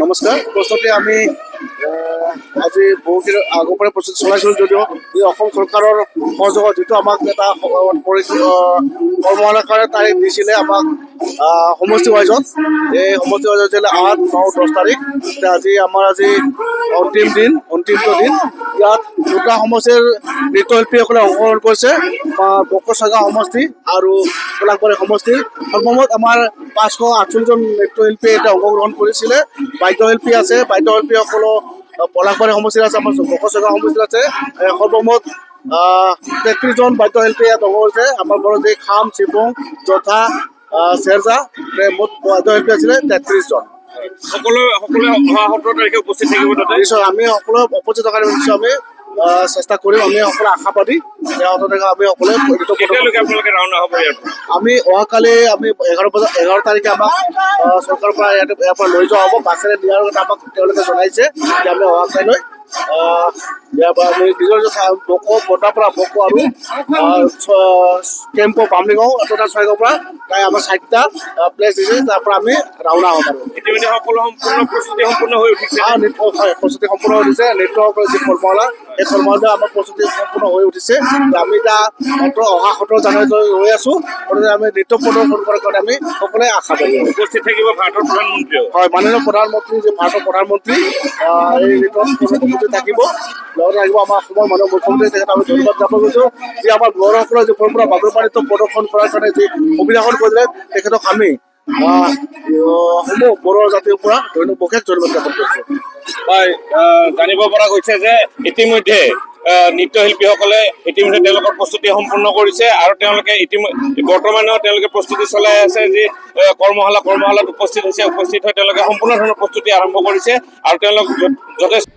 নমস্কাৰ। প্ৰস্তুতি আমি আজি বহুদিন আগৰ পৰাই প্ৰস্তুতি চলাইছিলোঁ যদিও এই অসম চৰকাৰৰ সহযোগত যিটো আমাক এটা কৰ্মশালাৰ কাৰণে তাৰিখ দিছিলে আমাক সমষ্টি ৱাইজত। এই সমষ্টি ৱাইজত আছিলে 8, 9, 10 তাৰিখ। আজি অন্তিমটো দিন। ইয়াত দুটা সমষ্টিৰ নৃত্যশিল্পীসকলে অংশগ্ৰহণ কৰিছে, বকচাগাঁও সমষ্টি আৰু কোলাঘাট সমষ্টিৰ। সৰ্বমুঠ আমাৰ 548জন নৃত্যশিল্পীয়ে এতিয়া অংশগ্ৰহণ কৰিছিলে। বাদ্যশিল্পী আছে, বাদ্যশিল্পীসকলো পলাশবাৰী সমষ্টিত আছে, আমাৰ বকচাগাঁও সমষ্টিত আছে। সৰ্বমুঠ 33জন বাদ্যশিল্পী ইয়াত অংশ কৰিছে। আমাৰ ঘৰত যি খাম, চিপুং, জথা, চেৰজা, মুঠ বাদ্যশিল্পী আছিলে 33জন। সকলোৱে 17 তাৰিখে উপস্থিত থাকিব তাতে। নিশ্চয় আমি সকলোৱে উপস্থিত থকাৰ নিশ্চয় আমি চেষ্টা কৰিম। আমি সকলোৱে আশাবাদী যে আমি সকলোৱে আপোনালোকে ৰাওনা হ'ব ইয়াৰ পৰা। আমি অহাকালি আমি 11 তাৰিখে আমাক চৰকাৰৰ পৰা ইয়াৰ পৰা লৈ যোৱা হ'ব। বাছেৰে নিয়াৰ কথা আমাক তেওঁলোকে জনাইছে যে আমি অহাকালিলৈ ইয়াৰ পৰা আমি নিজৰ বটাৰ পৰা বকো আৰু কেম্পৰ বামলিগাঁও তথা ছয়গাঁৱৰ পৰা প্ৰায় আমাৰ 4টা প্লেচ দিছে, তাৰ পৰা আমি ৰাওনা হ'ম আৰু ইতিমধ্যে সকলো প্ৰস্তুতি সম্পূৰ্ণ হৈ উঠিছে। হয়, প্ৰস্তুতি সম্পূৰ্ণ হৈ উঠিছে। নৃত্যসকলৰ যি কৰ্মশালা, এই কৰ্মশালা আমাৰ প্ৰস্তুতি সম্পূৰ্ণ হৈ উঠিছে। আমি এতিয়া মাত্ৰ অহা 17 জানুৱাৰীলৈ ৰৈ আছোঁ। গতিকে আমি নৃত্য প্ৰদৰ্শন কৰাৰ কাৰণে আমি সকলোৱে আশাবাদী। উপস্থিত থাকিব ভাৰতৰ প্ৰধানমন্ত্ৰীও। হয়, মাননীয় প্ৰধানমন্ত্ৰী যে ভাৰতৰ প্ৰধানমন্ত্ৰী এই নৃত্যত থাকিব। লগতে আহিব আমাৰ অসমৰ মাননীয় মুখ্যমন্ত্ৰী, তেখেতক আমি ধন্যবাদ জ্ঞাপন কৰিছোঁ যি আমাৰ বড়োসকলৰ যি পৰম্পৰা বাগৰুম্বা নৃত্য প্ৰদৰ্শন কৰাৰ কাৰণে যি সুবিধাখন কৰিলে তেখেতক আমি সমূহ বড়ো জাতিৰ পৰা বিশেষ ধন্যবাদ জ্ঞাপন কৰিছোঁ। হয়, জানিব পৰা গৈছে যে ইতিমধ্যে নৃত্যশিল্পীসকলে ইতিমধ্যে তেওঁলোকৰ প্ৰস্তুতি সম্পূৰ্ণ কৰিছে আৰু তেওঁলোকে বৰ্তমানেও তেওঁলোকে প্ৰস্তুতি চলাই আছে। যি কৰ্মশালাত উপস্থিত হৈ তেওঁলোকে সম্পূৰ্ণ ধৰণৰ প্ৰস্তুতি আৰম্ভ কৰিছে আৰু তেওঁলোক যথেষ্ট